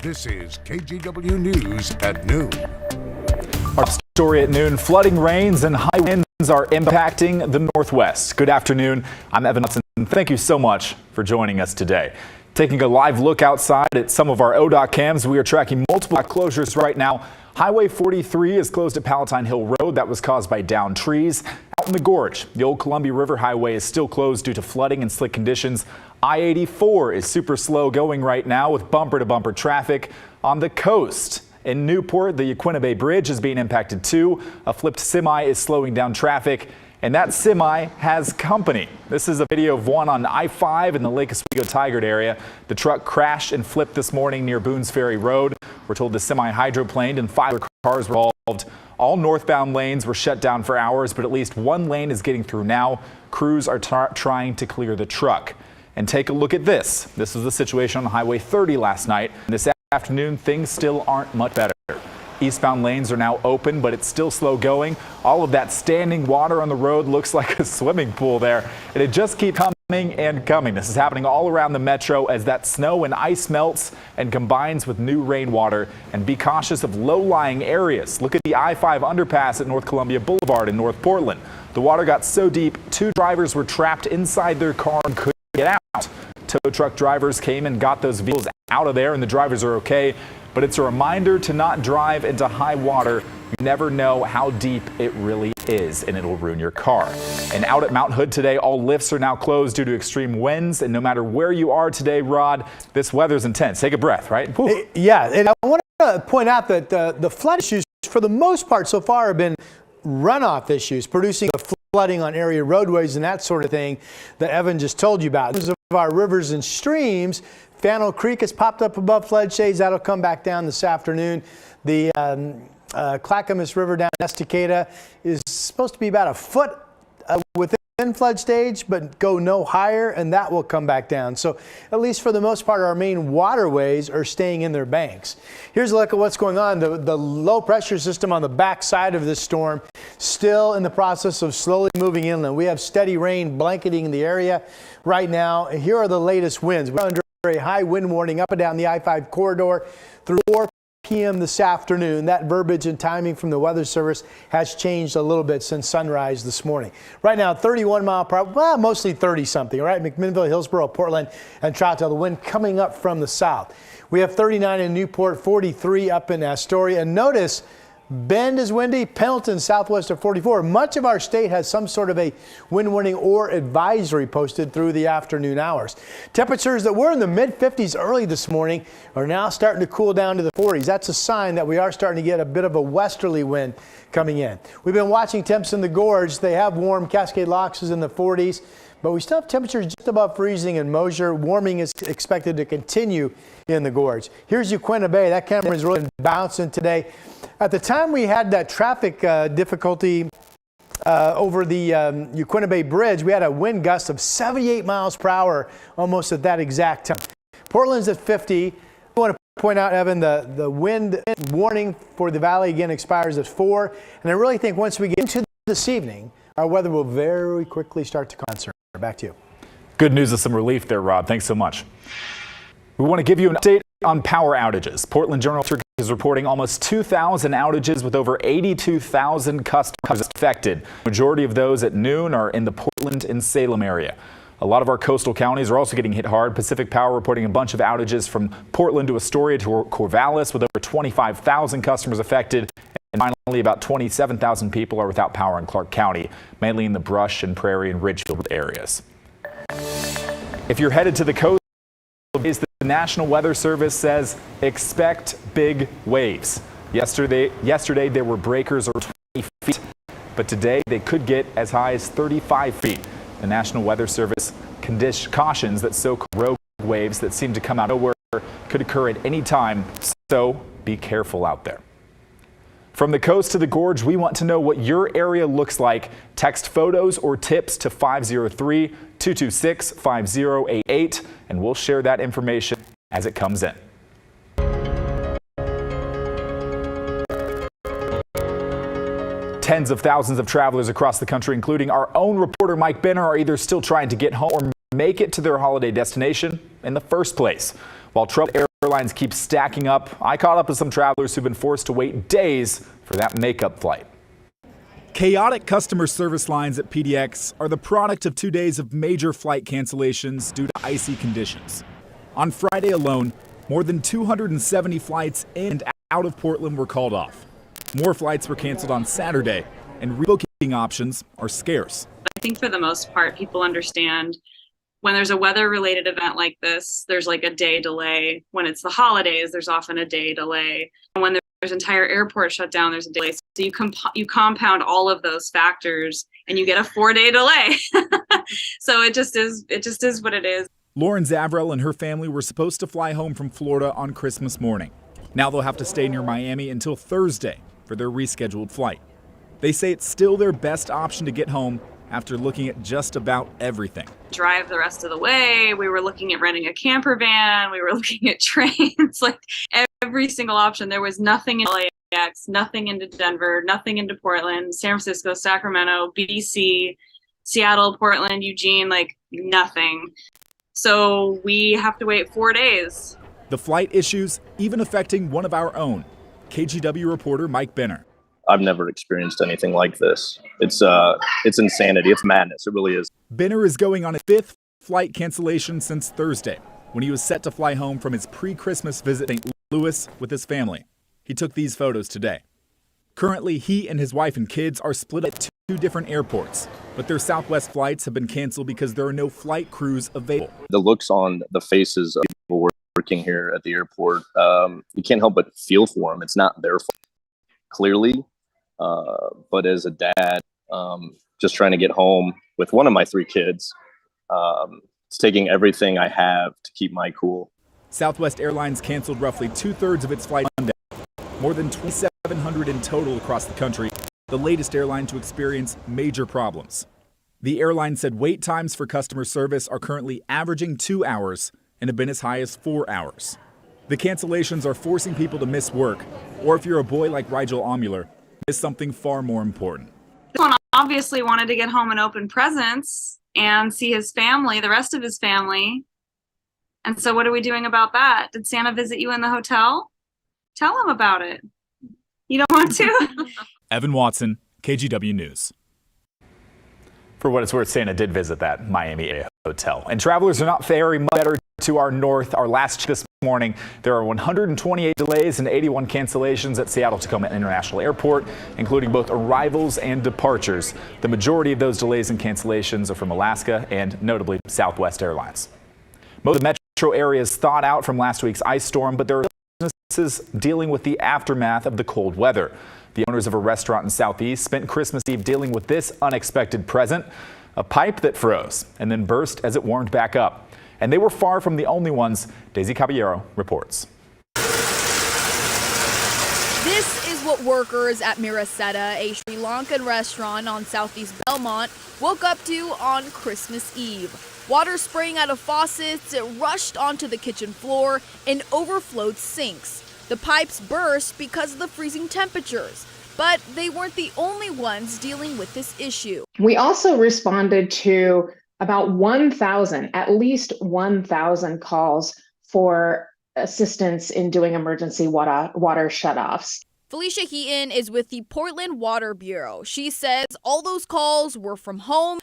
This is KGW News at noon. Our story at noon, flooding rains and high winds are impacting the Northwest. Good afternoon. I'm Evan Hudson. Thank you so much for joining us today. Taking a live look outside at some of our ODOT cams, we are tracking multiple closures right now. Highway 43 is closed at Palatine Hill Road. That was caused by downed trees. Out in the gorge, the old Columbia River Highway is still closed due to flooding and slick conditions. I-84 is super slow going right now with bumper-to-bumper traffic. On the coast in Newport, the Yaquina Bridge is being impacted too. A flipped semi is slowing down traffic, and that semi has company. This is a video of one on I-5 in the Lake Oswego-Tigard area. The truck crashed and flipped this morning near Boones Ferry Road. We're told the semi hydroplaned and 5 other cars were involved. All northbound lanes were shut down for hours, but at least one lane is getting through now. Crews are trying to clear the truck. And take a look at this. This was the situation on Highway 30 last night. This afternoon, things still aren't much better. Eastbound lanes are now open, but it's still slow going. All of that standing water on the road looks like a swimming pool there. And it just keeps coming and coming. This is happening all around the metro as that snow and ice melts and combines with new rainwater. And be cautious of low-lying areas. Look at the I-5 underpass at North Columbia Boulevard in North Portland. The water got so deep, 2 drivers were trapped inside their car and couldn't get out. Tow truck drivers came and got those vehicles out of there, and the drivers are okay. But it's a reminder to not drive into high water. You never know how deep it really is, and it'll ruin your car. And out at Mount Hood today, all lifts are now closed due to extreme winds. And no matter where you are today, Rod, this weather's intense. Take a breath, right? Whew. Yeah, and I want to point out that the flood issues, for the most part so far, have been runoff issues, producing the flooding on area roadways and that sort of thing that Evan just told you about. In terms of our rivers and streams, Fannel Creek has popped up above flood shades. That'll come back down this afternoon. The Clackamas River down in Estacada is supposed to be about a foot within flood stage, but go no higher, and that will come back down. So at least for the most part, our main waterways are staying in their banks. Here's a look at what's going on. The low pressure system on the back side of this storm still in the process of slowly moving inland. We have steady rain blanketing the area right now. Here are the latest winds. We're under a high wind warning up and down the I-5 corridor through 4 p.m. this afternoon. That verbiage and timing from the Weather Service has changed a little bit since sunrise this morning. Right now, 31 mile per hour, well, mostly 30 something, right? McMinnville, Hillsborough, Portland, and Troutdale. The wind coming up from the south. We have 39 in Newport, 43 up in Astoria. And notice, Bend is windy, Pendleton southwest of 44. Much of our state has some sort of a wind warning or advisory posted through the afternoon hours. Temperatures that were in the mid-50s early this morning are now starting to cool down to the 40s. That's a sign that we are starting to get a bit of a westerly wind coming in. We've been watching temps in the gorge. They have warmed. Cascade Locks is in the 40s. But we still have temperatures just above freezing in Mosier. Warming is expected to continue in the gorge. Here's Yaquina Bay. That camera is really bouncing today. At the time we had that traffic difficulty over the Yaquina Bay Bridge, we had a wind gust of 78 miles per hour almost at that exact time. Portland's at 50. I want to point out, Evan, the wind warning for the valley again expires at 4. And I really think once we get into this evening, our weather will very quickly start to concern. Back to you. Good news of some relief there, Rod. Thanks so much. We want to give you an update on power outages. Portland Journal is reporting almost 2,000 outages with over 82,000 customers affected. Majority of those at noon are in the Portland and Salem area. A lot of our coastal counties are also getting hit hard. Pacific Power reporting a bunch of outages from Portland to Astoria to Corvallis with over 25,000 customers affected. And finally, about 27,000 people are without power in Clark County, mainly in the Brush and Prairie and Ridgefield areas. If you're headed to the coast, the National Weather Service says expect big waves. Yesterday there were breakers over 20 feet, but today they could get as high as 35 feet. The National Weather Service cautions that so-called rogue waves that seem to come out of nowhere could occur at any time, so be careful out there. From the coast to the gorge, we want to know what your area looks like. Text photos or tips to 503-226-5088, and we'll share that information as it comes in. Tens of thousands of travelers across the country, including our own reporter Mike Benner, are either still trying to get home or make it to their holiday destination in the first place. While troubled airlines keep stacking up. I caught up with some travelers who've been forced to wait days for that makeup flight. Chaotic customer service lines at PDX are the product of 2 days of major flight cancellations due to icy conditions. On Friday alone, more than 270 flights in and out of Portland were called off. More flights were canceled on Saturday, and rebooking options are scarce. I think for the most part, people understand when there's a weather-related event like this, there's like a day delay. When it's the holidays, there's often a day delay. And when there's entire airport shut down, there's a delay. So you compound all of those factors, and you get a 4-day delay. So it just is what it is. Lauren Zavrell and her family were supposed to fly home from Florida on Christmas morning. Now they'll have to stay near Miami until Thursday for their rescheduled flight. They say it's still their best option to get home after looking at just about everything. Drive the rest of the way. We were looking at renting a camper van. We were looking at trains, like every single option. There was nothing in LAX, nothing into Denver, nothing into Portland, San Francisco, Sacramento, BC, Seattle, Portland, Eugene, like nothing. So we have to wait 4 days. The flight issues even affecting one of our own, KGW reporter Mike Benner. I've never experienced anything like this. It's insanity. It's madness. It really is. Benner is going on a 5th flight cancellation since Thursday, when he was set to fly home from his pre-Christmas visit to St. Louis with his family. He took these photos today. Currently, he and his wife and kids are split at 2 different airports, but their Southwest flights have been canceled because there are no flight crews available. The looks on the faces of people working here at the airport, you can't help but feel for them. It's not their fault, clearly. But as a dad, just trying to get home with one of my 3 kids, it's taking everything I have to keep my cool. Southwest Airlines canceled roughly 2/3 of its flights Monday, more than 2,700 in total across the country, the latest airline to experience major problems. The airline said wait times for customer service are currently averaging 2 hours and have been as high as 4 hours. The cancellations are forcing people to miss work, or if you're a boy like Rigel Omuler, miss something far more important. This one obviously wanted to get home and open presents and see his family, the rest of his family. And so what are we doing about that? Did Santa visit you in the hotel? Tell him about it. You don't want to? Evan Watson, KGW News. For what it's worth, Santa did visit that Miami area hotel. And travelers are not faring much better to our north. Our last check this morning, there are 128 delays and 81 cancellations at Seattle-Tacoma International Airport, including both arrivals and departures. The majority of those delays and cancellations are from Alaska and notably Southwest Airlines. Most of the metro areas thawed out from last week's ice storm, but there are businesses dealing with the aftermath of the cold weather. The owners of a restaurant in Southeast spent Christmas Eve dealing with this unexpected present, a pipe that froze and then burst as it warmed back up. And they were far from the only ones. Daisy Caballero reports. This is what workers at Miraseta, a Sri Lankan restaurant on Southeast Belmont, woke up to on Christmas Eve. Water spraying out of faucets, it rushed onto the kitchen floor and overflowed sinks. The pipes burst because of the freezing temperatures, but they weren't the only ones dealing with this issue. We also responded to about 1,000, at least 1,000 calls for assistance in doing emergency water shutoffs. Felicia Heaton is with the Portland Water Bureau. She says all those calls were from home,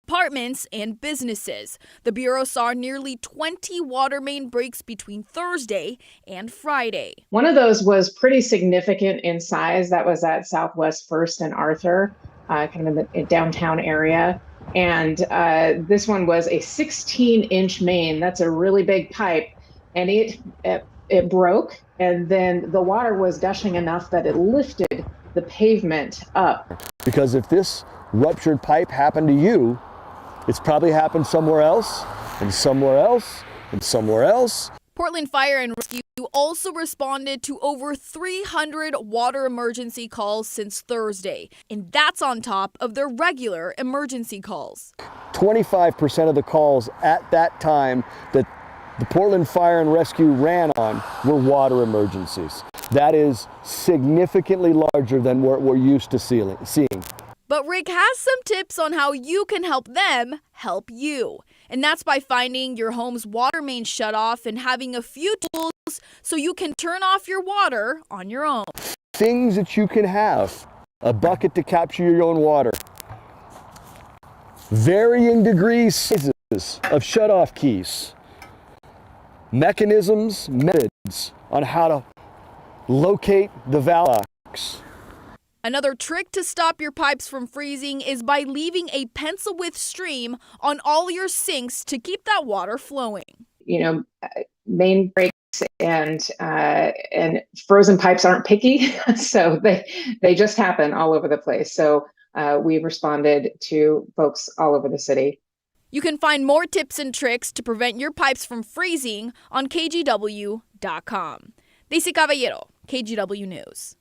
apartments, and businesses. The Bureau saw nearly 20 water main breaks between Thursday and Friday. One of those was pretty significant in size. That was at Southwest First and Arthur, kind of in the downtown area. And this one was a 16-inch main. That's a really big pipe. And it broke, and then the water was gushing enough that it lifted the pavement up. Because if this ruptured pipe happened to you, it's probably happened somewhere else, and somewhere else, and somewhere else. Portland Fire and Rescue also responded to over 300 water emergency calls since Thursday, and that's on top of their regular emergency calls. 25% of the calls at that time that the Portland Fire and Rescue ran on were water emergencies. That is significantly larger than what we're used to seeing. But Rick has some tips on how you can help them help you. And that's by finding your home's water main shut off and having a few tools so you can turn off your water on your own. Things that you can have: a bucket to capture your own water, varying degrees sizes of shutoff keys, mechanisms, methods on how to locate the valve locks. Another trick to stop your pipes from freezing is by leaving a pencil-width stream on all your sinks to keep that water flowing. You know, main breaks and frozen pipes aren't picky, so they just happen all over the place. So we've responded to folks all over the city. You can find more tips and tricks to prevent your pipes from freezing on KGW.com. Daisy Caballero, KGW News.